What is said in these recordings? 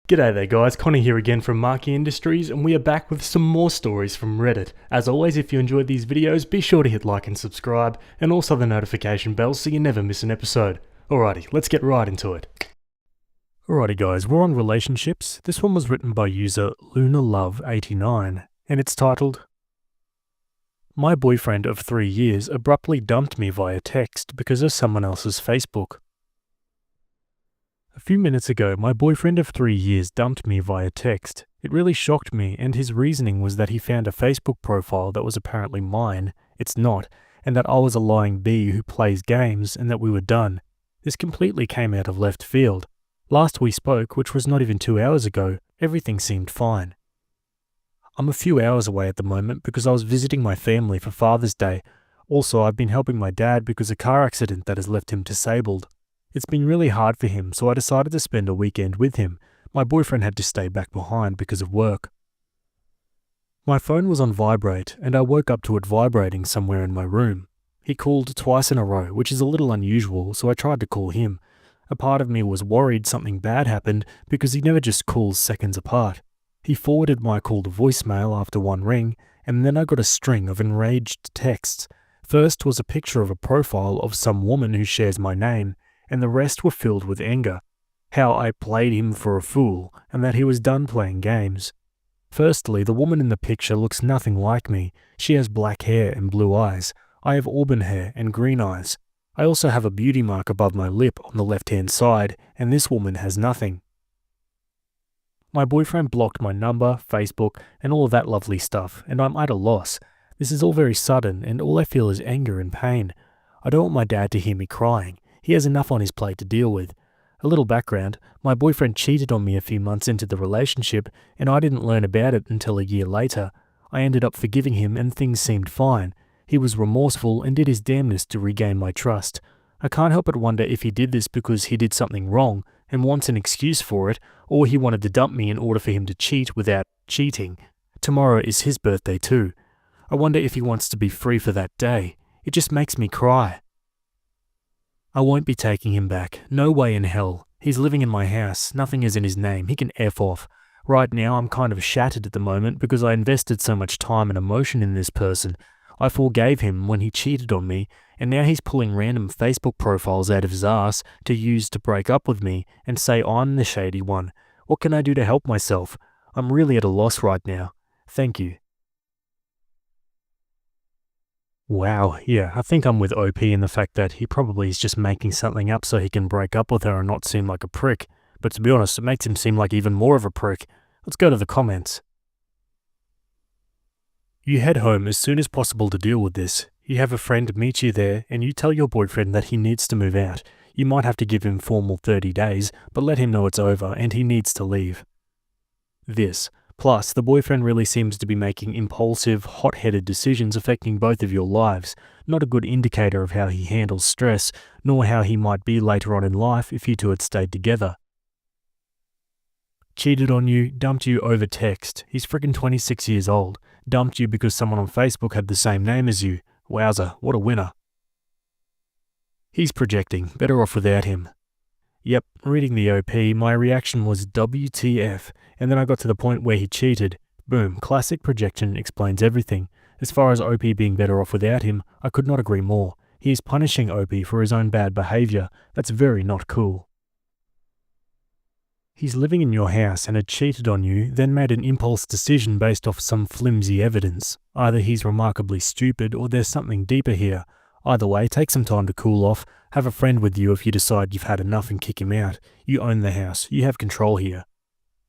G'day there guys, Connor here again from Marquee Industries, and we are back with some more stories from Reddit. As always, if you enjoyed these videos, be sure to hit like and subscribe, and also the notification bell so you never miss an episode. Alrighty, let's get right into it. Alrighty guys, we're on relationships. This one was written by user LunaLove89, and it's titled, "My boyfriend of 3 years abruptly dumped me via text because of someone else's Facebook. A few minutes ago, my boyfriend of 3 years dumped me via text. It really shocked me, and his reasoning was that he found a Facebook profile that was apparently mine, it's not, and that I was a lying bee who plays games and that we were done. This completely came out of left field. Last we spoke, which was not even 2 hours ago, everything seemed fine. I'm a few hours away at the moment because I was visiting my family for Father's Day. Also, I've been helping my dad because of a car accident that has left him disabled. It's been really hard for him, so I decided to spend a weekend with him. My boyfriend had to stay back behind because of work. My phone was on vibrate, and I woke up to it vibrating somewhere in my room. He called twice in a row, which is a little unusual, so I tried to call him. A part of me was worried something bad happened because he never just calls seconds apart. He forwarded my call to voicemail after one ring, and then I got a string of enraged texts. First was a picture of a profile of some woman who shares my name, and the rest were filled with anger. How I played him for a fool, and that he was done playing games. Firstly, the woman in the picture looks nothing like me. She has black hair and blue eyes. I have auburn hair and green eyes. I also have a beauty mark above my lip on the left-hand side, and this woman has nothing. My boyfriend blocked my number, Facebook, and all of that lovely stuff, and I'm at a loss. This is all very sudden, and all I feel is anger and pain. I don't want my dad to hear me crying. He has enough on his plate to deal with. A little background, my boyfriend cheated on me a few months into the relationship, and I didn't learn about it until a year later. I ended up forgiving him and things seemed fine. He was remorseful and did his damnedest to regain my trust. I can't help but wonder if he did this because he did something wrong and wants an excuse for it, or he wanted to dump me in order for him to cheat without cheating. Tomorrow is his birthday too. I wonder if he wants to be free for that day. It just makes me cry. I won't be taking him back. No way in hell. He's living in my house. Nothing is in his name. He can F off. Right now, I'm kind of shattered at the moment because I invested so much time and emotion in this person. I forgave him when he cheated on me, and now he's pulling random Facebook profiles out of his ass to use to break up with me and say I'm the shady one. What can I do to help myself? I'm really at a loss right now. Thank you. Wow, yeah, I think I'm with OP in the fact that he probably is just making something up so he can break up with her and not seem like a prick. But to be honest, it makes him seem like even more of a prick. Let's go to the comments. You head home as soon as possible to deal with this. You have a friend meet you there and you tell your boyfriend that he needs to move out. You might have to give him formal 30 days, but let him know it's over and he needs to leave. This. Plus, the boyfriend really seems to be making impulsive, hot-headed decisions affecting both of your lives. Not a good indicator of how he handles stress, nor how he might be later on in life if you two had stayed together. Cheated on you, dumped you over text. He's friggin' 26 years old. Dumped you because someone on Facebook had the same name as you. Wowza, what a winner. He's projecting, better off without him. Yep, reading the OP, my reaction was WTF, and then I got to the point where he cheated. Boom, classic projection explains everything. As far as OP being better off without him, I could not agree more. He is punishing OP for his own bad behaviour. That's very not cool. He's living in your house and had cheated on you, then made an impulse decision based off some flimsy evidence. Either he's remarkably stupid or there's something deeper here. Either way, take some time to cool off. Have a friend with you if you decide you've had enough and kick him out. You own the house. You have control here.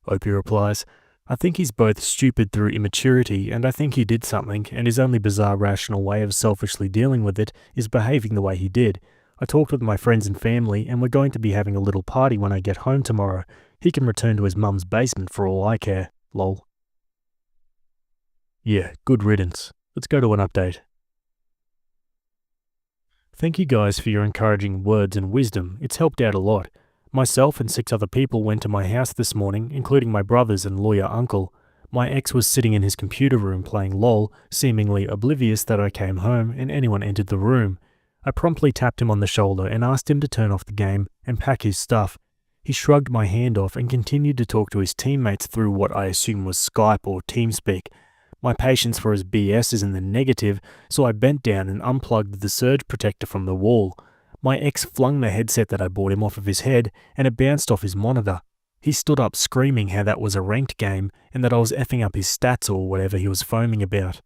Opie replies, I think he's both stupid through immaturity and I think he did something, and his only bizarre rational way of selfishly dealing with it is behaving the way he did. I talked with my friends and family and we're going to be having a little party when I get home tomorrow. He can return to his mum's basement for all I care. Lol. Yeah, good riddance. Let's go to an update. Thank you guys for your encouraging words and wisdom. It's helped out a lot. Myself and 6 other people went to my house this morning, including my brothers and lawyer uncle. My ex was sitting in his computer room playing LOL, seemingly oblivious that I came home and anyone entered the room. I promptly tapped him on the shoulder and asked him to turn off the game and pack his stuff. He shrugged my hand off and continued to talk to his teammates through what I assume was Skype or TeamSpeak. My patience for his BS is in the negative, so I bent down and unplugged the surge protector from the wall. My ex flung the headset that I bought him off of his head, and it bounced off his monitor. He stood up screaming how that was a ranked game and that I was effing up his stats or whatever he was foaming about.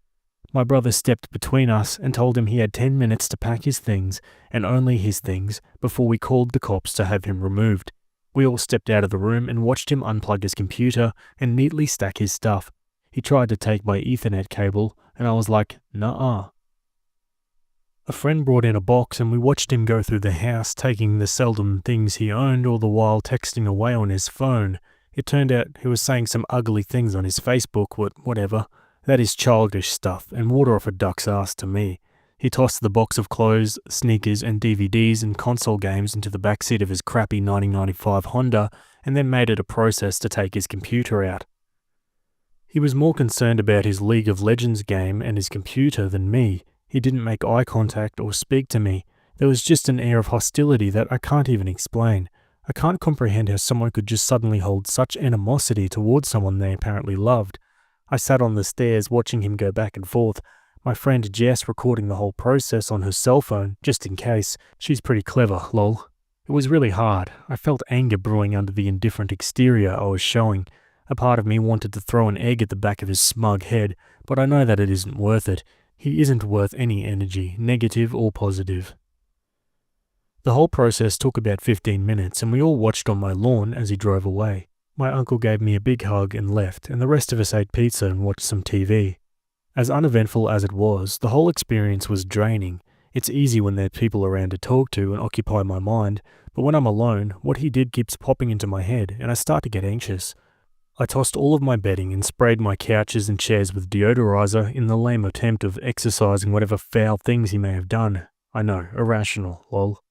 My brother stepped between us and told him he had 10 minutes to pack his things, and only his things, before we called the cops to have him removed. We all stepped out of the room and watched him unplug his computer and neatly stack his stuff. He tried to take my Ethernet cable, and I was like, "Nuh-uh." A friend brought in a box and we watched him go through the house, taking the seldom things he owned, all the while texting away on his phone. It turned out he was saying some ugly things on his Facebook, whatever. That is childish stuff, and water off a duck's ass to me. He tossed the box of clothes, sneakers, and DVDs and console games into the backseat of his crappy 1995 Honda, and then made it a process to take his computer out. He was more concerned about his League of Legends game and his computer than me. He didn't make eye contact or speak to me. There was just an air of hostility that I can't even explain. I can't comprehend how someone could just suddenly hold such animosity towards someone they apparently loved. I sat on the stairs watching him go back and forth, my friend Jess recording the whole process on her cell phone, just in case. She's pretty clever, lol. It was really hard. I felt anger brewing under the indifferent exterior I was showing. A part of me wanted to throw an egg at the back of his smug head, but I know that it isn't worth it. He isn't worth any energy, negative or positive. The whole process took about 15 minutes, and we all watched on my lawn as he drove away. My uncle gave me a big hug and left, and the rest of us ate pizza and watched some TV. As uneventful as it was, the whole experience was draining. It's easy when there are people around to talk to and occupy my mind, but when I'm alone, what he did keeps popping into my head, and I start to get anxious. I tossed all of my bedding and sprayed my couches and chairs with deodorizer in the lame attempt of exorcising whatever foul things he may have done. I know, irrational, lol.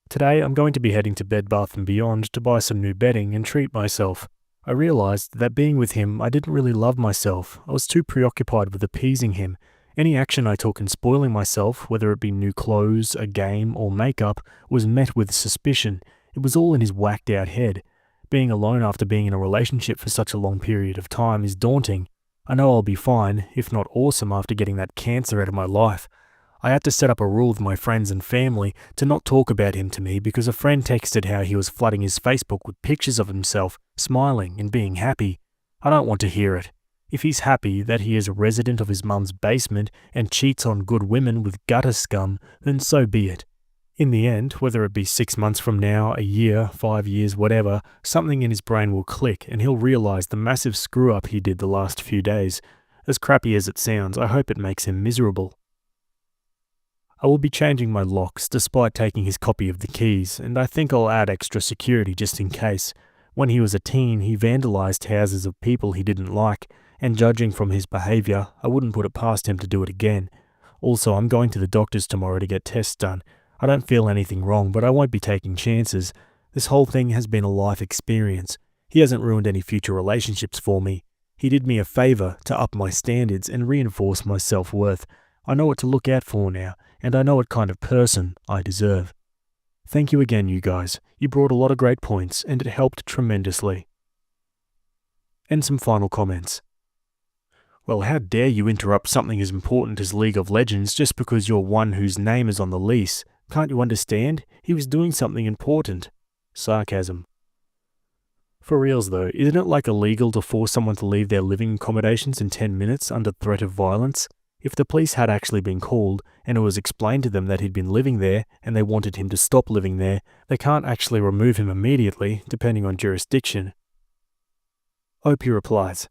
Today I'm going to be heading to Bed Bath & Beyond to buy some new bedding and treat myself. I realized that being with him, I didn't really love myself. I was too preoccupied with appeasing him. Any action I took in spoiling myself, whether it be new clothes, a game, or makeup, was met with suspicion. It was all in his whacked out head. Being alone after being in a relationship for such a long period of time is daunting. I know I'll be fine, if not awesome, after getting that cancer out of my life. I had to set up a rule with my friends and family to not talk about him to me because a friend texted how he was flooding his Facebook with pictures of himself, smiling and being happy. I don't want to hear it. If he's happy that he is a resident of his mum's basement and cheats on good women with gutter scum, then so be it. In the end, whether it be 6 months from now, a year, 5 years, whatever, something in his brain will click and he'll realize the massive screw-up he did the last few days. As crappy as it sounds, I hope it makes him miserable. I will be changing my locks despite taking his copy of the keys, and I think I'll add extra security just in case. When he was a teen, he vandalized houses of people he didn't like, and judging from his behavior, I wouldn't put it past him to do it again. Also, I'm going to the doctor's tomorrow to get tests done. I don't feel anything wrong, but I won't be taking chances. This whole thing has been a life experience. He hasn't ruined any future relationships for me. He did me a favor to up my standards and reinforce my self-worth. I know what to look out for now, and I know what kind of person I deserve. Thank you again, you guys. You brought a lot of great points, and it helped tremendously. And some final comments. Well, how dare you interrupt something as important as League of Legends just because you're one whose name is on the lease? Can't you understand? He was doing something important. Sarcasm. For reals though, isn't it like illegal to force someone to leave their living accommodations in 10 minutes under threat of violence? If the police had actually been called, and it was explained to them that he'd been living there, and they wanted him to stop living there, they can't actually remove him immediately, depending on jurisdiction. Opie replies,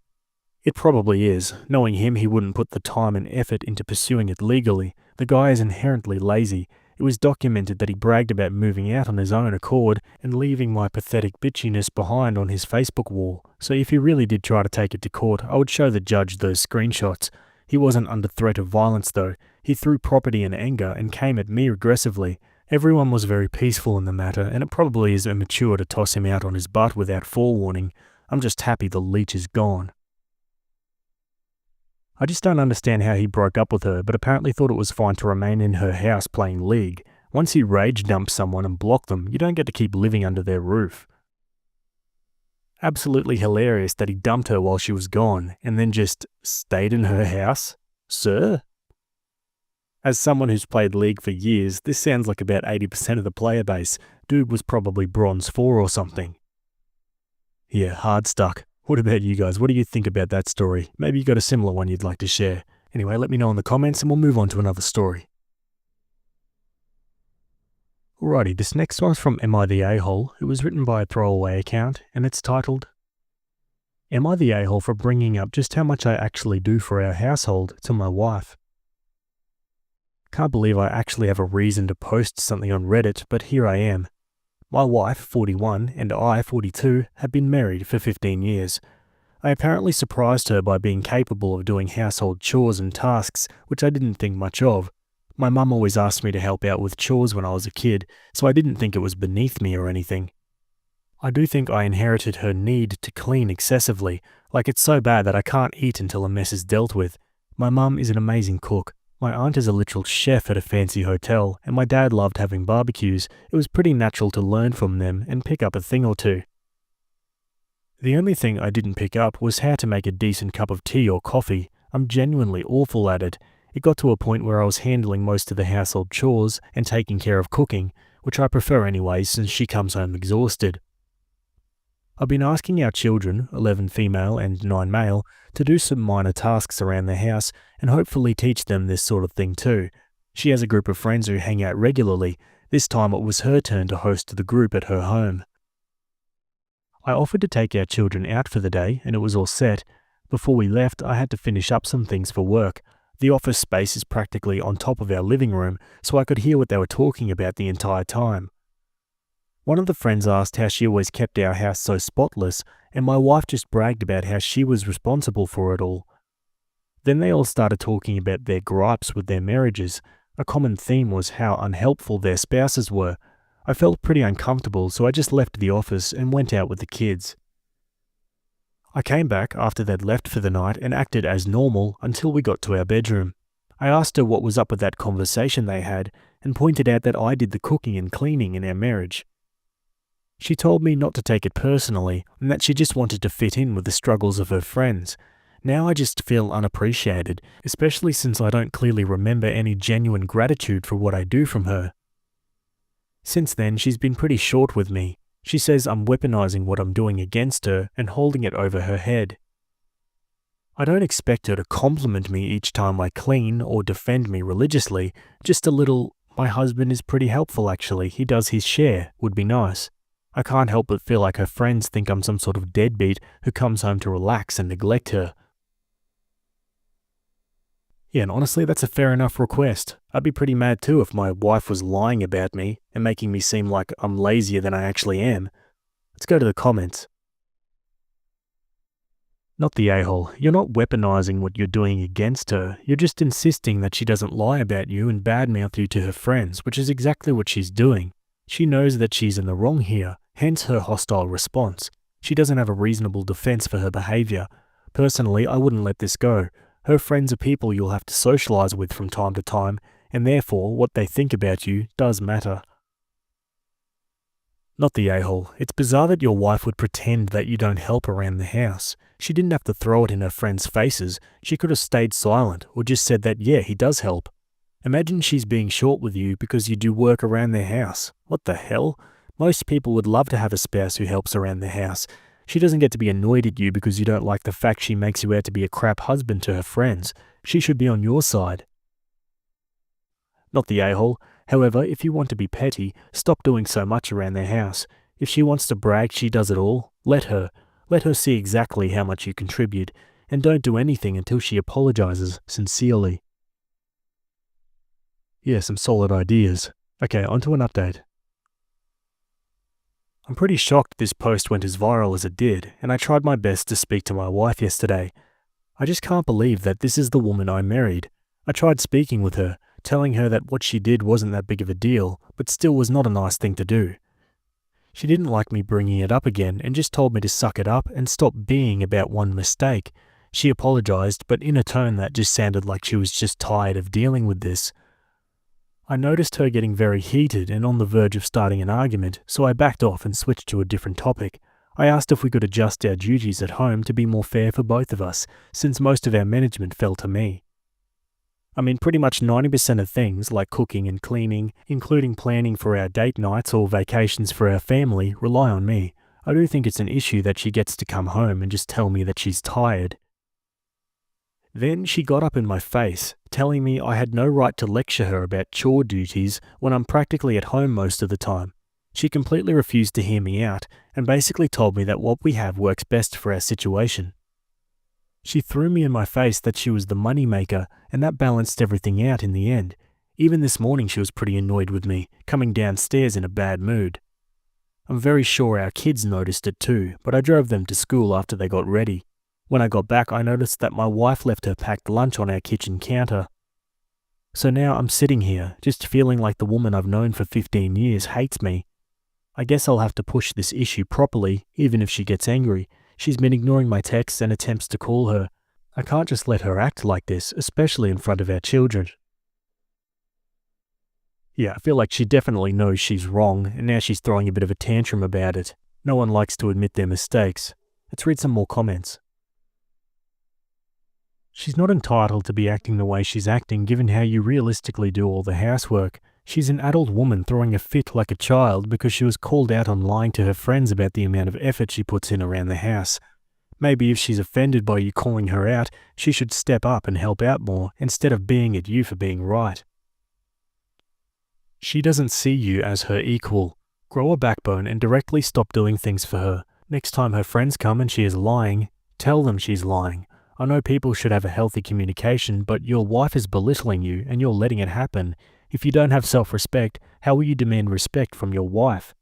"It probably is. Knowing him, he wouldn't put the time and effort into pursuing it legally. The guy is inherently lazy. It was documented that he bragged about moving out on his own accord and leaving my pathetic bitchiness behind on his Facebook wall. So if he really did try to take it to court, I would show the judge those screenshots. He wasn't under threat of violence though. He threw property in anger and came at me aggressively. Everyone was very peaceful in the matter, and it probably is immature to toss him out on his butt without forewarning. I'm just happy the leech is gone." I just don't understand how he broke up with her, but apparently thought it was fine to remain in her house playing League. Once you rage dump someone and block them, you don't get to keep living under their roof. Absolutely hilarious that he dumped her while she was gone and then just stayed in her house? Sir? As someone who's played League for years, this sounds like about 80% of the player base. Dude was probably bronze 4 or something. Yeah, hard stuck. What about you guys? What do you think about that story? Maybe you got a similar one you'd like to share. Anyway, let me know in the comments and we'll move on to another story. Alrighty, this next one's from Am I the A-hole? It was written by a throwaway account and it's titled, Am I the A-hole for bringing up just how much I actually do for our household to my wife? Can't believe I actually have a reason to post something on Reddit, but here I am. My wife, 41, and I, 42, have been married for 15 years. I apparently surprised her by being capable of doing household chores and tasks, which I didn't think much of. My mum always asked me to help out with chores when I was a kid, so I didn't think it was beneath me or anything. I do think I inherited her need to clean excessively, like it's so bad that I can't eat until a mess is dealt with. My mum is an amazing cook. My aunt is a literal chef at a fancy hotel, and my dad loved having barbecues. It was pretty natural to learn from them and pick up a thing or two. The only thing I didn't pick up was how to make a decent cup of tea or coffee. I'm genuinely awful at it. It got to a point where I was handling most of the household chores and taking care of cooking, which I prefer anyway since she comes home exhausted. I've been asking our children, 11 female and 9 male, to do some minor tasks around the house and hopefully teach them this sort of thing too. She has a group of friends who hang out regularly. This time it was her turn to host the group at her home. I offered to take our children out for the day and it was all set. Before we left, I had to finish up some things for work. The office space is practically on top of our living room, so I could hear what they were talking about the entire time. One of the friends asked how she always kept our house so spotless, and my wife just bragged about how she was responsible for it all. Then they all started talking about their gripes with their marriages. A common theme was how unhelpful their spouses were. I felt pretty uncomfortable, so I just left the office and went out with the kids. I came back after they'd left for the night and acted as normal until we got to our bedroom. I asked her what was up with that conversation they had and pointed out that I did the cooking and cleaning in our marriage. She told me not to take it personally and that she just wanted to fit in with the struggles of her friends. Now I just feel unappreciated, especially since I don't clearly remember any genuine gratitude for what I do from her. Since then, she's been pretty short with me. She says I'm weaponizing what I'm doing against her and holding it over her head. I don't expect her to compliment me each time I clean or defend me religiously, just a little, my husband is pretty helpful actually, he does his share, would be nice. I can't help but feel like her friends think I'm some sort of deadbeat who comes home to relax and neglect her. Yeah, and honestly, that's a fair enough request. I'd be pretty mad too if my wife was lying about me and making me seem like I'm lazier than I actually am. Let's go to the comments. Not the a-hole. You're not weaponizing what you're doing against her. You're just insisting that she doesn't lie about you and badmouth you to her friends, which is exactly what she's doing. She knows that she's in the wrong here, hence her hostile response. She doesn't have a reasonable defense for her behavior. Personally, I wouldn't let this go. Her friends are people you'll have to socialize with from time to time, and therefore what they think about you does matter. Not the a-hole. It's bizarre that your wife would pretend that you don't help around the house. She didn't have to throw it in her friends' faces. She could have stayed silent or just said that, yeah, he does help. Imagine she's being short with you because you do work around their house. What the hell? Most people would love to have a spouse who helps around their house. She doesn't get to be annoyed at you because you don't like the fact she makes you out to be a crap husband to her friends. She should be on your side. Not the a-hole. However, if you want to be petty, stop doing so much around their house. If she wants to brag she does it all, let her. Let her see exactly how much you contribute, and don't do anything until she apologizes sincerely. Yeah, some solid ideas. Okay, onto an update. I'm pretty shocked this post went as viral as it did, and I tried my best to speak to my wife yesterday. I just can't believe that this is the woman I married. I tried speaking with her, telling her that what she did wasn't that big of a deal, but still was not a nice thing to do. She didn't like me bringing it up again and just told me to suck it up and stop being about one mistake. She apologized, but in a tone that just sounded like she was just tired of dealing with this. I noticed her getting very heated and on the verge of starting an argument, so I backed off and switched to a different topic. I asked if we could adjust our duties at home to be more fair for both of us, since most of our management fell to me. I mean, pretty much 90% of things, like cooking and cleaning, including planning for our date nights or vacations for our family, rely on me. I do think it's an issue that she gets to come home and just tell me that she's tired. Then she got up in my face, telling me I had no right to lecture her about chore duties when I'm practically at home most of the time. She completely refused to hear me out and basically told me that what we have works best for our situation. She threw me in my face that she was the money maker, and that balanced everything out in the end. Even this morning she was pretty annoyed with me, coming downstairs in a bad mood. I'm very sure our kids noticed it too, but I drove them to school after they got ready. When I got back, I noticed that my wife left her packed lunch on our kitchen counter. So now I'm sitting here, just feeling like the woman I've known for 15 years hates me. I guess I'll have to push this issue properly, even if she gets angry. She's been ignoring my texts and attempts to call her. I can't just let her act like this, especially in front of our children. Yeah, I feel like she definitely knows she's wrong, and now she's throwing a bit of a tantrum about it. No one likes to admit their mistakes. Let's read some more comments. She's not entitled to be acting the way she's acting given how you realistically do all the housework. She's an adult woman throwing a fit like a child because she was called out on lying to her friends about the amount of effort she puts in around the house. Maybe if she's offended by you calling her out, she should step up and help out more instead of being at you for being right. She doesn't see you as her equal. Grow a backbone and directly stop doing things for her. Next time her friends come and she is lying, tell them she's lying. I know people should have a healthy communication, but your wife is belittling you and you're letting it happen. If you don't have self-respect, how will you demand respect from your wife?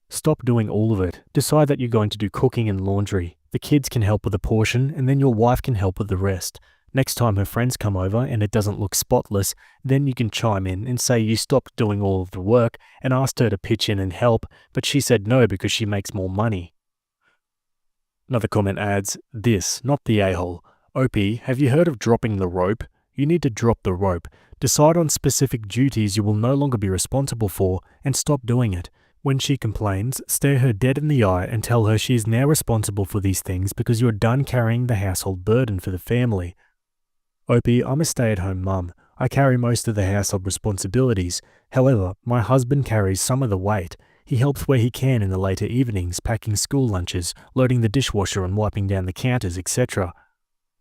Stop doing all of it. Decide that you're going to do cooking and laundry. The kids can help with a portion, and then your wife can help with the rest. Next time her friends come over and it doesn't look spotless, then you can chime in and say you stopped doing all of the work and asked her to pitch in and help, but she said no because she makes more money. Another comment adds, this, not the a-hole. Opie, have you heard of dropping the rope? You need to drop the rope. Decide on specific duties you will no longer be responsible for and stop doing it. When she complains, stare her dead in the eye and tell her she is now responsible for these things because you're done carrying the household burden for the family. Opie, I'm a stay-at-home mum. I carry most of the household responsibilities. However, my husband carries some of the weight. He helps where he can in the later evenings, packing school lunches, loading the dishwasher and wiping down the counters, etc.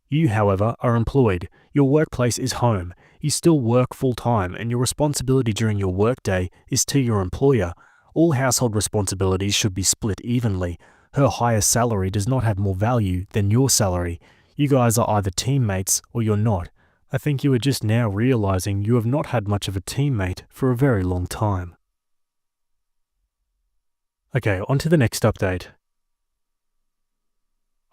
You, however, are employed. Your workplace is home. You still work full-time and your responsibility during your workday is to your employer. All household responsibilities should be split evenly. Her higher salary does not have more value than your salary. You guys are either teammates or you're not. I think you are just now realizing you have not had much of a teammate for a very long time. Okay, on to the next update.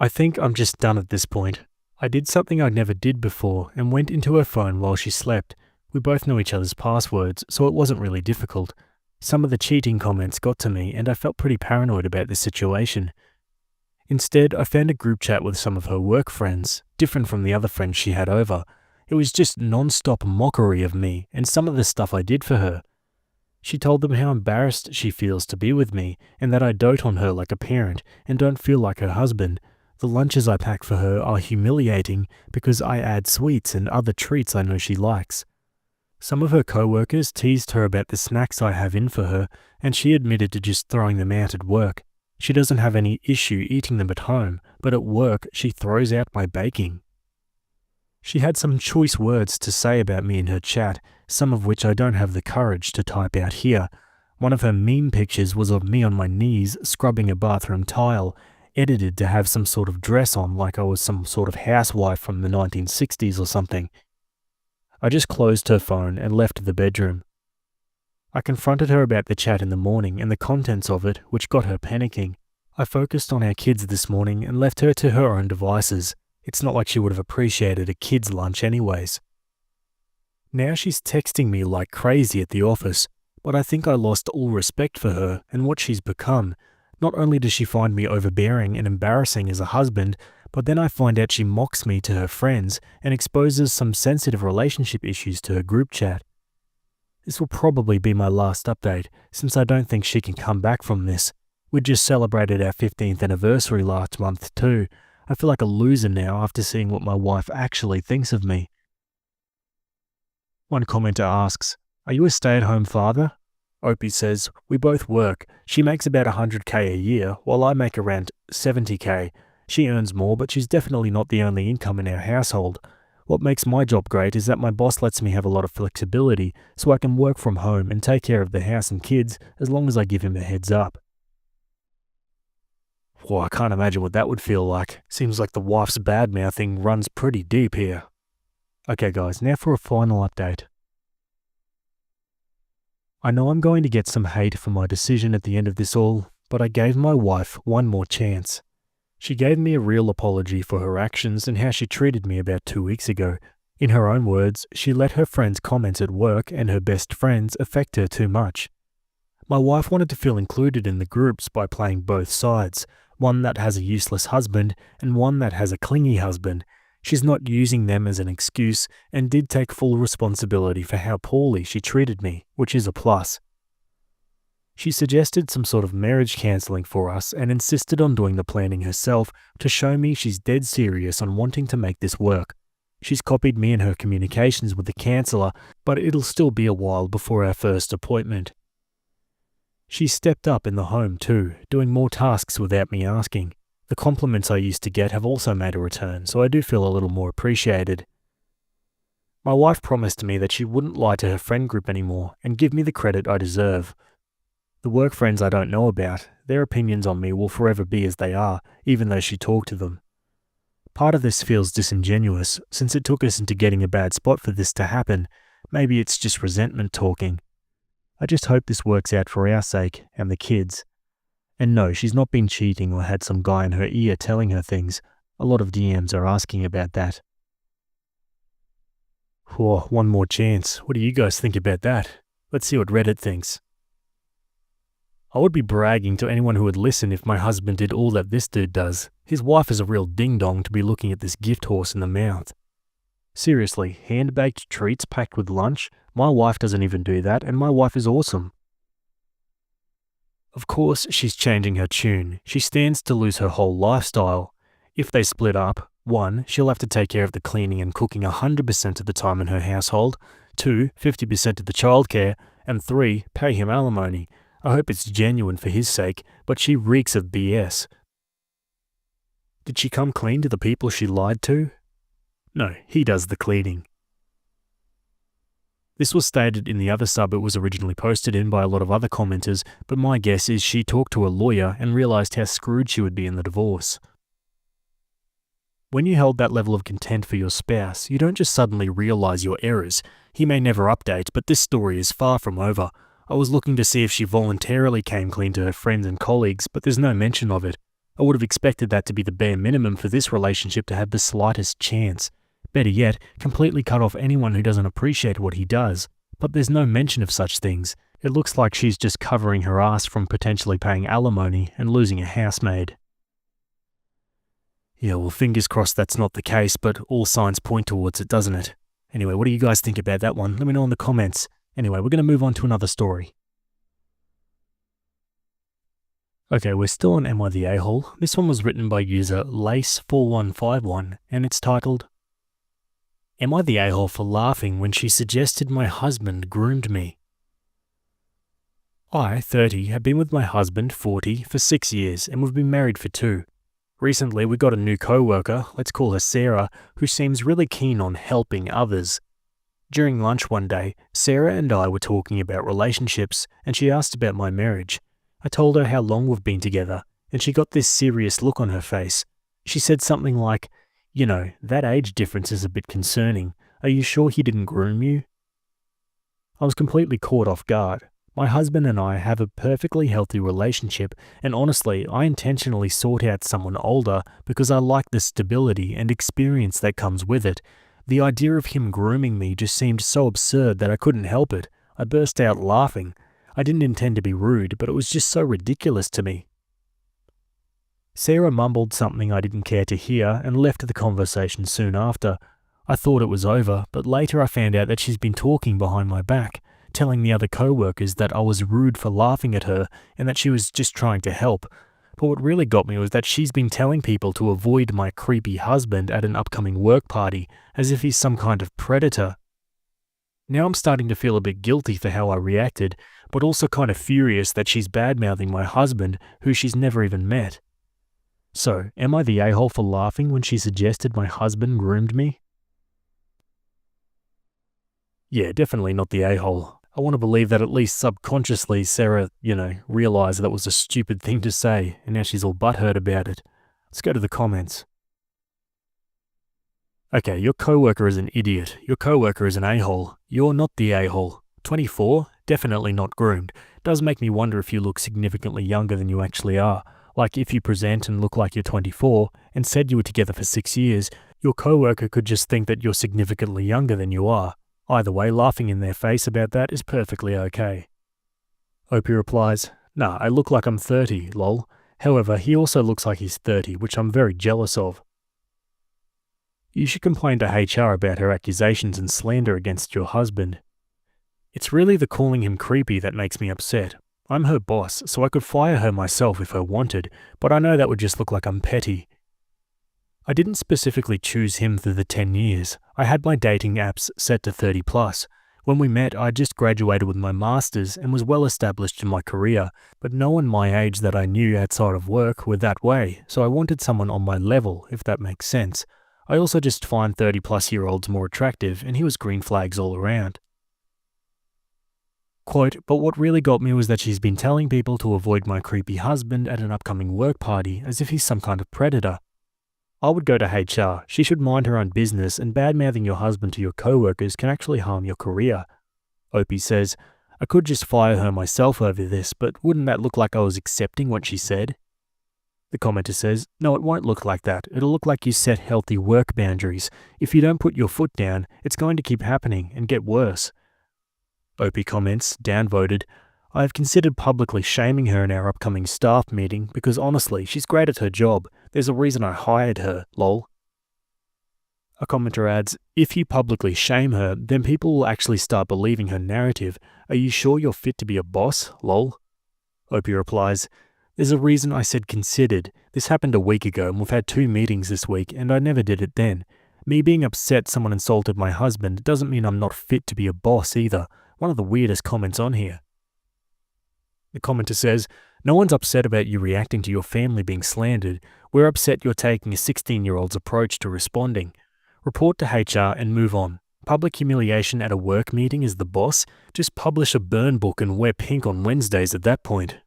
I think I'm just done at this point. I did something I never did before and went into her phone while she slept. We both know each other's passwords, so it wasn't really difficult. Some of the cheating comments got to me and I felt pretty paranoid about the situation. Instead, I found a group chat with some of her work friends, different from the other friends she had over. It was just non-stop mockery of me and some of the stuff I did for her. She told them how embarrassed she feels to be with me and that I dote on her like a parent and don't feel like her husband. The lunches I pack for her are humiliating because I add sweets and other treats I know she likes. Some of her co-workers teased her about the snacks I have in for her, and she admitted to just throwing them out at work. She doesn't have any issue eating them at home, but at work she throws out my baking. She had some choice words to say about me in her chat, some of which I don't have the courage to type out here. One of her meme pictures was of me on my knees scrubbing a bathroom tile, edited to have some sort of dress on like I was some sort of housewife from the 1960s or something. I just closed her phone and left the bedroom. I confronted her about the chat in the morning and the contents of it, which got her panicking. I focused on our kids this morning and left her to her own devices. It's not like she would have appreciated a kid's lunch anyways. Now she's texting me like crazy at the office, but I think I lost all respect for her and what she's become. Not only does she find me overbearing and embarrassing as a husband, But then I find out she mocks me to her friends and exposes some sensitive relationship issues to her group chat. This will probably be my last update, since I don't think she can come back from this. We just celebrated our 15th anniversary last month too. I feel like a loser now after seeing what my wife actually thinks of me. One commenter asks, "Are you a stay-at-home father?" Opie says, "We both work. She makes about 100k a year, while I make around 70k. She earns more, but she's definitely not the only income in our household. What makes my job great is that my boss lets me have a lot of flexibility, so I can work from home and take care of the house and kids as long as I give him a heads up." Well, I can't imagine what that would feel like. Seems like the wife's bad-mouthing runs pretty deep here. Okay guys, now for a final update. I know I'm going to get some hate for my decision at the end of this all, but I gave my wife one more chance. She gave me a real apology for her actions and how she treated me about 2 weeks ago. In her own words, she let her friends' comments at work and her best friends affect her too much. My wife wanted to feel included in the groups by playing both sides, one that has a useless husband and one that has a clingy husband. She's not using them as an excuse and did take full responsibility for how poorly she treated me, which is a plus. She suggested some sort of marriage counselling for us and insisted on doing the planning herself to show me she's dead serious on wanting to make this work. She's copied me in her communications with the counsellor, but it'll still be a while before our first appointment. She stepped up in the home too, doing more tasks without me asking. The compliments I used to get have also made a return, so I do feel a little more appreciated. My wife promised me that she wouldn't lie to her friend group anymore and give me the credit I deserve. The work friends I don't know about, their opinions on me will forever be as they are, even though she talked to them. Part of this feels disingenuous, since it took us into getting a bad spot for this to happen. Maybe it's just resentment talking. I just hope this works out for our sake and the kids. And no, she's not been cheating or had some guy in her ear telling her things. A lot of DMs are asking about that. Oh, one more chance. What do you guys think about that? Let's see what Reddit thinks. I would be bragging to anyone who would listen if my husband did all that this dude does. His wife is a real ding-dong to be looking at this gift horse in the mouth. Seriously, hand-baked treats packed with lunch? My wife doesn't even do that, and my wife is awesome. Of course, she's changing her tune. She stands to lose her whole lifestyle. If they split up, 1, she'll have to take care of the cleaning and cooking 100% of the time in her household, 2, 50% of the childcare, and 3, pay him alimony. I hope it's genuine for his sake, but she reeks of BS. Did she come clean to the people she lied to? No, he does the cleaning. This was stated in the other sub it was originally posted in by a lot of other commenters, but my guess is she talked to a lawyer and realised how screwed she would be in the divorce. When you held that level of contempt for your spouse, you don't just suddenly realise your errors. He may never update, but this story is far from over. I was looking to see if she voluntarily came clean to her friends and colleagues, but there's no mention of it. I would have expected that to be the bare minimum for this relationship to have the slightest chance. Better yet, completely cut off anyone who doesn't appreciate what he does. But there's no mention of such things. It looks like she's just covering her ass from potentially paying alimony and losing a housemaid. Yeah, well, fingers crossed that's not the case, but all signs point towards it, doesn't it? Anyway, what do you guys think about that one? Let me know in the comments. Anyway, we're going to move on to another story. Okay, we're still on Am I the A-hole? This one was written by user Lace4151, and it's titled, Am I the a-hole for laughing when she suggested my husband groomed me? I, 30, have been with my husband, 40, for 6 years, and we've been married for 2. Recently, we got a new co-worker, let's call her Sarah, who seems really keen on helping others. During lunch one day, Sarah and I were talking about relationships, and she asked about my marriage. I told her how long we've been together, and she got this serious look on her face. She said something like, "You know, that age difference is a bit concerning. Are you sure he didn't groom you?" I was completely caught off guard. My husband and I have a perfectly healthy relationship, and honestly, I intentionally sought out someone older because I like the stability and experience that comes with it. The idea of him grooming me just seemed so absurd that I couldn't help it. I burst out laughing. I didn't intend to be rude, but it was just so ridiculous to me. Sarah mumbled something I didn't care to hear and left the conversation soon after. I thought it was over, but later I found out that she's been talking behind my back, telling the other co-workers that I was rude for laughing at her and that she was just trying to help. But what really got me was that she's been telling people to avoid my creepy husband at an upcoming work party, as if he's some kind of predator. Now I'm starting to feel a bit guilty for how I reacted, but also kind of furious that she's bad-mouthing my husband, who she's never even met. So, am I the a-hole for laughing when she suggested my husband groomed me? Yeah, definitely not the a-hole. I want to believe that at least subconsciously Sarah, realised that was a stupid thing to say, and now she's all butthurt about it. Let's go to the comments. Okay, your coworker is an idiot. Your coworker is an a-hole. You're not the a-hole. 24? Definitely not groomed. Does make me wonder if you look significantly younger than you actually are. Like if you present and look like you're 24 and said you were together for 6 years, your coworker could just think that you're significantly younger than you are. Either way, laughing in their face about that is perfectly okay. Opie replies, "Nah, I look like I'm 30, lol. However, he also looks like he's 30, which I'm very jealous of. You should complain to HR about her accusations and slander against your husband. It's really the calling him creepy that makes me upset. I'm her boss, so I could fire her myself if I wanted, but I know that would just look like I'm petty. I didn't specifically choose him through the 10 years. I had my dating apps set to 30 plus. When we met, I just graduated with my master's and was well established in my career, but no one my age that I knew outside of work were that way, so I wanted someone on my level, if that makes sense. I also just find 30 plus year olds more attractive, and he was green flags all around." Quote, "But what really got me was that she's been telling people to avoid my creepy husband at an upcoming work party as if he's some kind of predator. I would go to HR. She should mind her own business, and bad-mouthing your husband to your co-workers can actually harm your career." Opie says, "I could just fire her myself over this, but wouldn't that look like I was accepting what she said?" The commenter says, "No, it won't look like that. It'll look like you set healthy work boundaries. If you don't put your foot down, it's going to keep happening and get worse." Opie comments, downvoted, "I have considered publicly shaming her in our upcoming staff meeting because honestly, she's great at her job. There's a reason I hired her, lol." A commenter adds, "If you publicly shame her, then people will actually start believing her narrative. Are you sure you're fit to be a boss, lol?" Opie replies, "There's a reason I said considered. This happened a week ago and we've had 2 meetings this week and I never did it then. Me being upset someone insulted my husband doesn't mean I'm not fit to be a boss either." One of the weirdest comments on here. The commenter says, "No one's upset about you reacting to your family being slandered. We're upset you're taking a 16-year-old's approach to responding. Report to HR and move on. Public humiliation at a work meeting is the boss? Just publish a burn book and wear pink on Wednesdays at that point."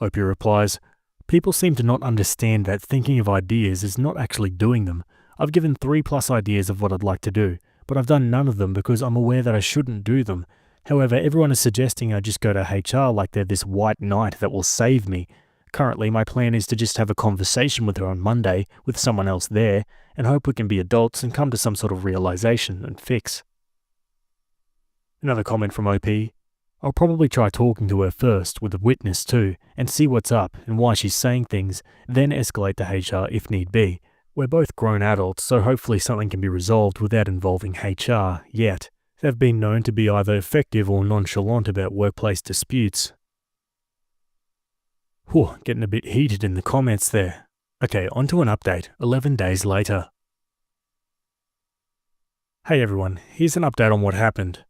Opie replies, "People seem to not understand that thinking of ideas is not actually doing them. I've given 3+ ideas of what I'd like to do, but I've done none of them because I'm aware that I shouldn't do them. However, everyone is suggesting I just go to HR like they're this white knight that will save me. Currently, my plan is to just have a conversation with her on Monday with someone else there and hope we can be adults and come to some sort of realization and fix." Another comment from OP, "I'll probably try talking to her first with a witness too and see what's up and why she's saying things, then escalate to HR if need be. We're both grown adults, so hopefully something can be resolved without involving HR yet. They've been known to be either effective or nonchalant about workplace disputes." Whew, getting a bit heated in the comments there. Okay, on to an update, 11 days later. Hey everyone, here's an update on what happened.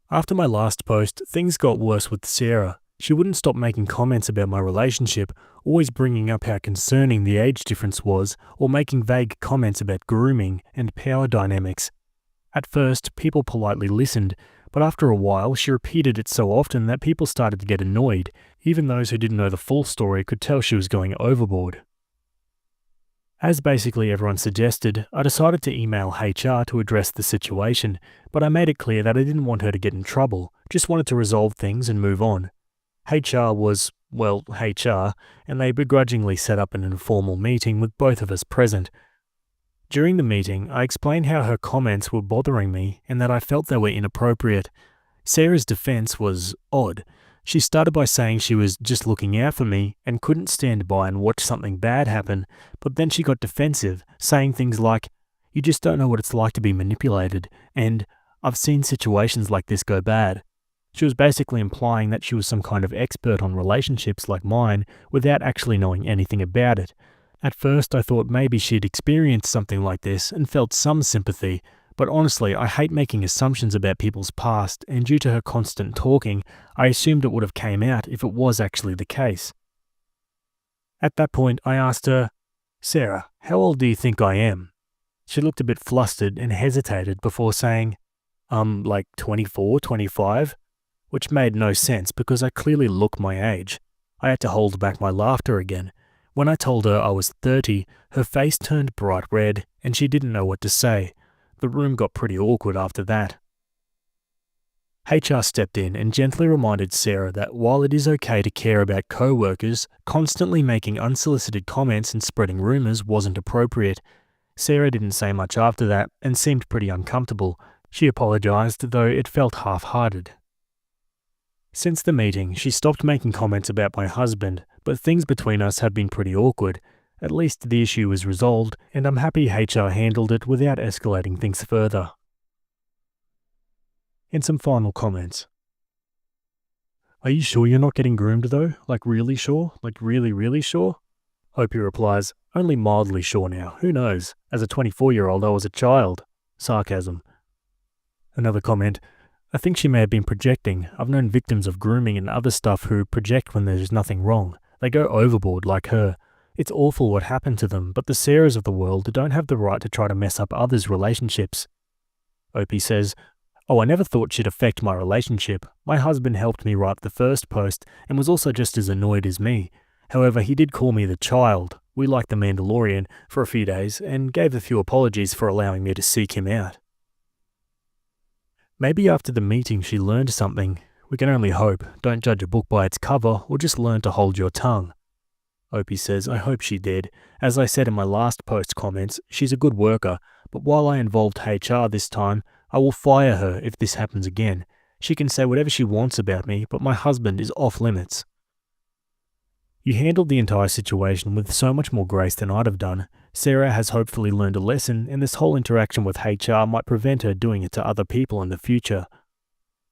After my last post, things got worse with Sarah. She wouldn't stop making comments about my relationship, always bringing up how concerning the age difference was, or making vague comments about grooming and power dynamics. At first, people politely listened, but after a while, she repeated it so often that people started to get annoyed. Even those who didn't know the full story could tell she was going overboard. As basically everyone suggested, I decided to email HR to address the situation, but I made it clear that I didn't want her to get in trouble, just wanted to resolve things and move on. HR was, well, HR, and they begrudgingly set up an informal meeting with both of us present. During the meeting, I explained how her comments were bothering me and that I felt they were inappropriate. Sarah's defense was odd. She started by saying she was just looking out for me and couldn't stand by and watch something bad happen, but then she got defensive, saying things like, "You just don't know what it's like to be manipulated," and "I've seen situations like this go bad." She was basically implying that she was some kind of expert on relationships like mine without actually knowing anything about it. At first I thought maybe she'd experienced something like this and felt some sympathy, but honestly I hate making assumptions about people's past, and due to her constant talking, I assumed it would have came out if it was actually the case. At that point I asked her, "Sarah, how old do you think I am?" She looked a bit flustered and hesitated before saying, like 24, 25? Which made no sense because I clearly look my age. I had to hold back my laughter again. When I told her I was 30, her face turned bright red and she didn't know what to say. The room got pretty awkward after that. HR stepped in and gently reminded Sarah that while it is okay to care about co-workers, constantly making unsolicited comments and spreading rumours wasn't appropriate. Sarah didn't say much after that and seemed pretty uncomfortable. She apologised, though it felt half-hearted. Since the meeting, she stopped making comments about my husband, but things between us have been pretty awkward. At least the issue was resolved, and I'm happy HR handled it without escalating things further. And some final comments. "Are you sure you're not getting groomed though? Like really sure? Like really, really sure?" Opie replies, "Only mildly sure now, who knows? As a 24-year-old I was a child." Sarcasm. Another comment. "I think she may have been projecting. I've known victims of grooming and other stuff who project when there's nothing wrong. They go overboard like her. It's awful what happened to them, but the Sarahs of the world don't have the right to try to mess up others' relationships." Opie says, "Oh, I never thought she'd affect my relationship. My husband helped me write the first post and was also just as annoyed as me. However, he did call me the child. We liked The Mandalorian for a few days and gave a few apologies for allowing me to seek him out." Maybe after the meeting she learned something. We can only hope. Don't judge a book by its cover, or just learn to hold your tongue. Opie says, "I hope she did. As I said in my last post comments, she's a good worker, but while I involved HR this time, I will fire her if this happens again. She can say whatever she wants about me, but my husband is off limits." You handled the entire situation with so much more grace than I'd have done. Sarah has hopefully learned a lesson, and this whole interaction with HR might prevent her doing it to other people in the future.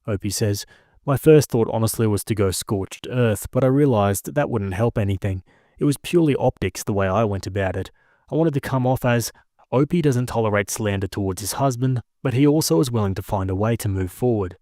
Opie says, "My first thought honestly was to go scorched earth, but I realised that wouldn't help anything. It was purely optics the way I went about it. I wanted to come off as, Opie doesn't tolerate slander towards his husband, but he also is willing to find a way to move forward."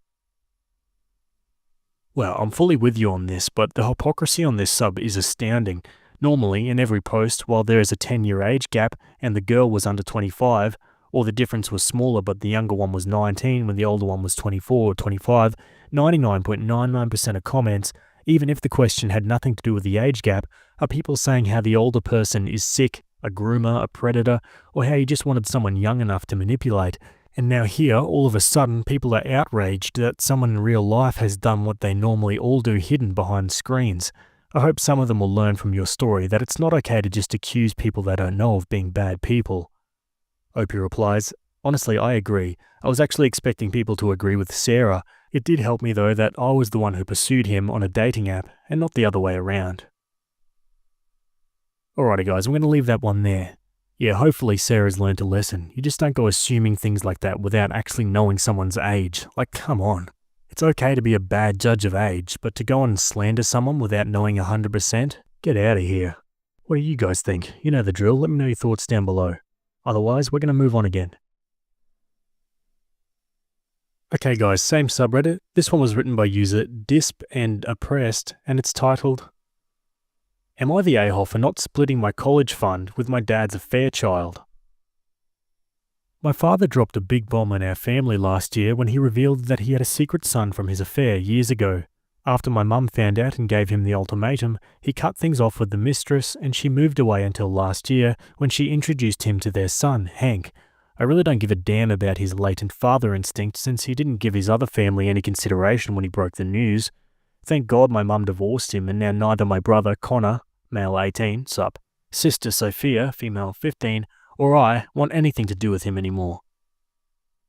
Well, I'm fully with you on this, but the hypocrisy on this sub is astounding. Normally, in every post, while there is a 10-year age gap and the girl was under 25, or the difference was smaller but the younger one was 19 when the older one was 24 or 25, 99.99% of comments, even if the question had nothing to do with the age gap, are people saying how the older person is sick, a groomer, a predator, or how you just wanted someone young enough to manipulate. And now here, all of a sudden, people are outraged that someone in real life has done what they normally all do hidden behind screens. I hope some of them will learn from your story that it's not okay to just accuse people they don't know of being bad people. Opie replies, "Honestly, I agree. I was actually expecting people to agree with Sarah. It did help me though that I was the one who pursued him on a dating app and not the other way around." Alrighty guys, I'm going to leave that one there. Yeah, hopefully Sarah's learned a lesson. You just don't go assuming things like that without actually knowing someone's age. Like, come on. It's okay to be a bad judge of age, but to go on and slander someone without knowing 100%? Get out of here. What do you guys think? You know the drill. Let me know your thoughts down below. Otherwise, we're going to move on again. Okay guys, same subreddit. This one was written by user Disp and Oppressed, and it's titled, "Am I the a-hole for not splitting my college fund with my dad's affair child?" My father dropped a big bomb on our family last year when he revealed that he had a secret son from his affair years ago. After my mum found out and gave him the ultimatum, he cut things off with the mistress and she moved away until last year when she introduced him to their son, Hank. I really don't give a damn about his latent father instinct since he didn't give his other family any consideration when he broke the news. Thank God my mum divorced him and now neither my brother, Connor, male 18, sup, sister Sophia, female 15, or I want anything to do with him anymore.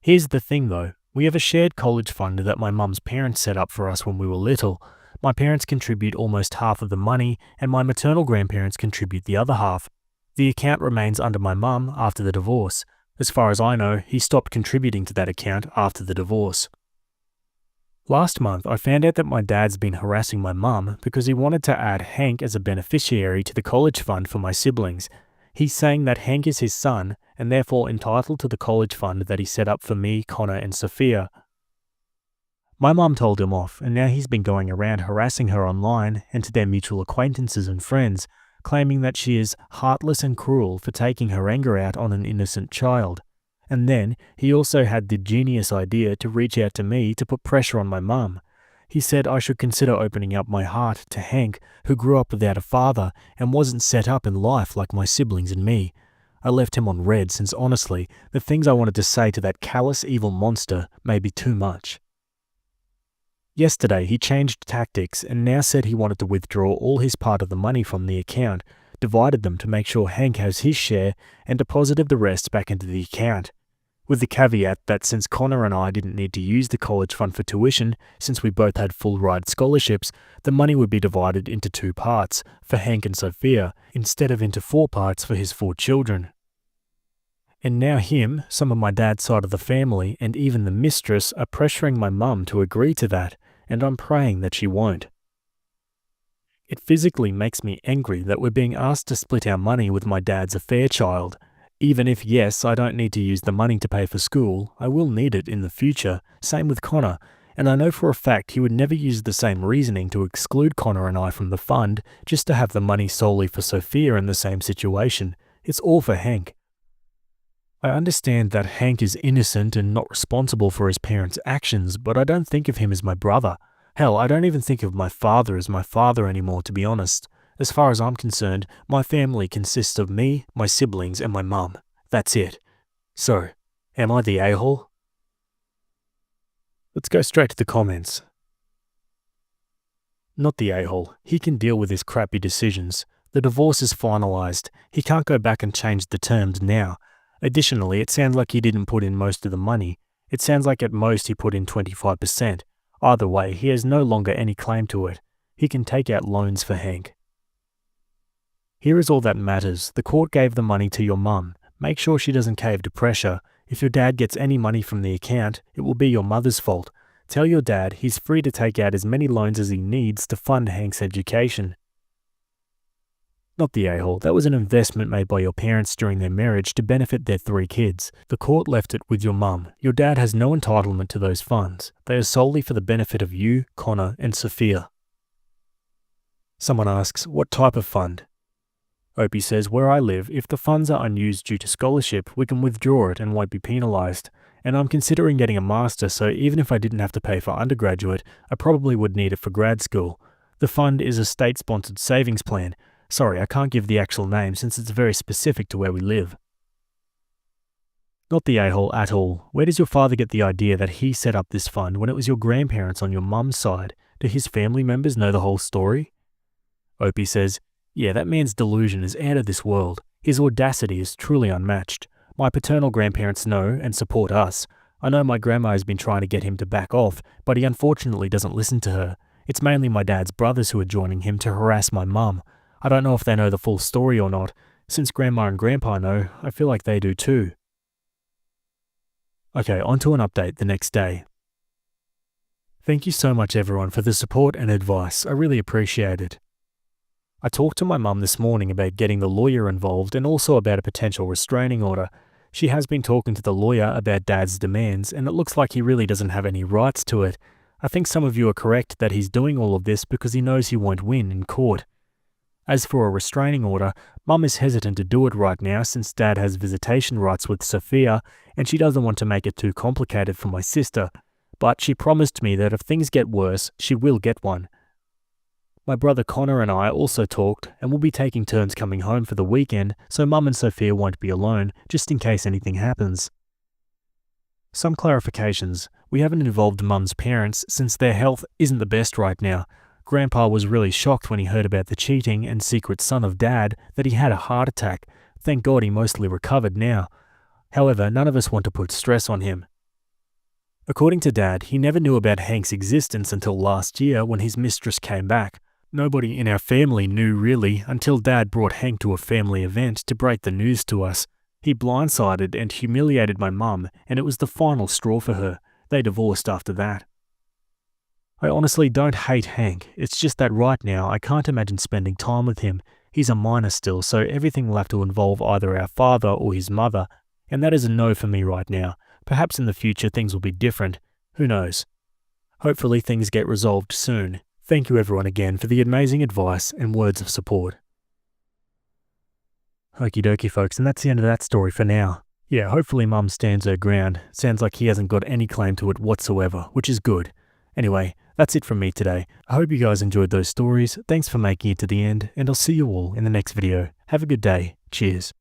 Here's the thing though, we have a shared college fund that my mum's parents set up for us when we were little, My parents contribute almost half of the money, and my maternal grandparents contribute the other half. The account remains under my mum after the divorce. As far as I know, he stopped contributing to that account after the divorce. Last month, I found out that my dad's been harassing my mum because he wanted to add Hank as a beneficiary to the college fund for my siblings. He's saying that Hank is his son and therefore entitled to the college fund that he set up for me, Connor, and Sophia. My mum told him off, and now he's been going around harassing her online and to their mutual acquaintances and friends, claiming that she is heartless and cruel for taking her anger out on an innocent child. And then, he also had the genius idea to reach out to me to put pressure on my mum. He said I should consider opening up my heart to Hank, who grew up without a father and wasn't set up in life like my siblings and me. I left him on red since honestly, the things I wanted to say to that callous evil monster may be too much. Yesterday, he changed tactics and now said he wanted to withdraw all his part of the money from the account, divided them to make sure Hank has his share, and deposited the rest back into the account. With the caveat that since Connor and I didn't need to use the college fund for tuition, since we both had full-ride scholarships, the money would be divided into 2 parts, for Hank and Sophia, instead of into 4 parts for his 4 children. And now him, some of my dad's side of the family, and even the mistress are pressuring my mum to agree to that, and I'm praying that she won't. It physically makes me angry that we're being asked to split our money with my dad's affair child. Even if, yes, I don't need to use the money to pay for school, I will need it in the future, same with Connor, and I know for a fact he would never use the same reasoning to exclude Connor and I from the fund just to have the money solely for Sophia in the same situation. It's all for Hank. I understand that Hank is innocent and not responsible for his parents' actions, but I don't think of him as my brother. Hell, I don't even think of my father as my father anymore, to be honest. As far as I'm concerned, my family consists of me, my siblings, and my mum. That's it. So, am I the a-hole? Let's go straight to the comments. Not the a-hole. He can deal with his crappy decisions. The divorce is finalised. He can't go back and change the terms now. Additionally, it sounds like he didn't put in most of the money. It sounds like at most he put in 25%. Either way, he has no longer any claim to it. He can take out loans for Hank. Here is all that matters. The court gave the money to your mum. Make sure she doesn't cave to pressure. If your dad gets any money from the account, it will be your mother's fault. Tell your dad he's free to take out as many loans as he needs to fund Hank's education. Not the a-hole. That was an investment made by your parents during their marriage to benefit their 3 kids. The court left it with your mum. Your dad has no entitlement to those funds. They are solely for the benefit of you, Connor, and Sophia. Someone asks, what type of fund? Opie says, where I live, if the funds are unused due to scholarship, we can withdraw it and won't be penalised. And I'm considering getting a master, so even if I didn't have to pay for undergraduate, I probably would need it for grad school. The fund is a state-sponsored savings plan. Sorry, I can't give the actual name since it's very specific to where we live. Not the a-hole at all. Where does your father get the idea that he set up this fund when it was your grandparents on your mum's side? Do his family members know the whole story? Opie says, yeah, that man's delusion is out of this world. His audacity is truly unmatched. My paternal grandparents know and support us. I know my grandma has been trying to get him to back off, but he unfortunately doesn't listen to her. It's mainly my dad's brothers who are joining him to harass my mum. I don't know if they know the full story or not. Since grandma and grandpa know, I feel like they do too. Okay, on to an update the next day. Thank you so much everyone for the support and advice. I really appreciate it. I talked to my mum this morning about getting the lawyer involved and also about a potential restraining order. She has been talking to the lawyer about Dad's demands and it looks like he really doesn't have any rights to it. I think some of you are correct that he's doing all of this because he knows he won't win in court. As for a restraining order, Mum is hesitant to do it right now since Dad has visitation rights with Sophia and she doesn't want to make it too complicated for my sister, but she promised me that if things get worse, she will get one. My brother Connor and I also talked and we'll be taking turns coming home for the weekend so Mum and Sophia won't be alone, just in case anything happens. Some clarifications. We haven't involved Mum's parents since their health isn't the best right now. Grandpa was really shocked when he heard about the cheating and secret son of Dad that he had a heart attack. Thank God he mostly recovered now. However, none of us want to put stress on him. According to Dad, he never knew about Hank's existence until last year when his mistress came back. Nobody in our family knew really until Dad brought Hank to a family event to break the news to us. He blindsided and humiliated my mum, and it was the final straw for her. They divorced after that. I honestly don't hate Hank, it's just that right now I can't imagine spending time with him. He's a minor still, so everything will have to involve either our father or his mother, and that is a no for me right now. Perhaps in the future things will be different. Who knows? Hopefully things get resolved soon. Thank you everyone again for the amazing advice and words of support. Okie dokie folks, and that's the end of that story for now. Yeah, hopefully Mum stands her ground. Sounds like he hasn't got any claim to it whatsoever, which is good. Anyway, that's it from me today. I hope you guys enjoyed those stories. Thanks for making it to the end, and I'll see you all in the next video. Have a good day. Cheers.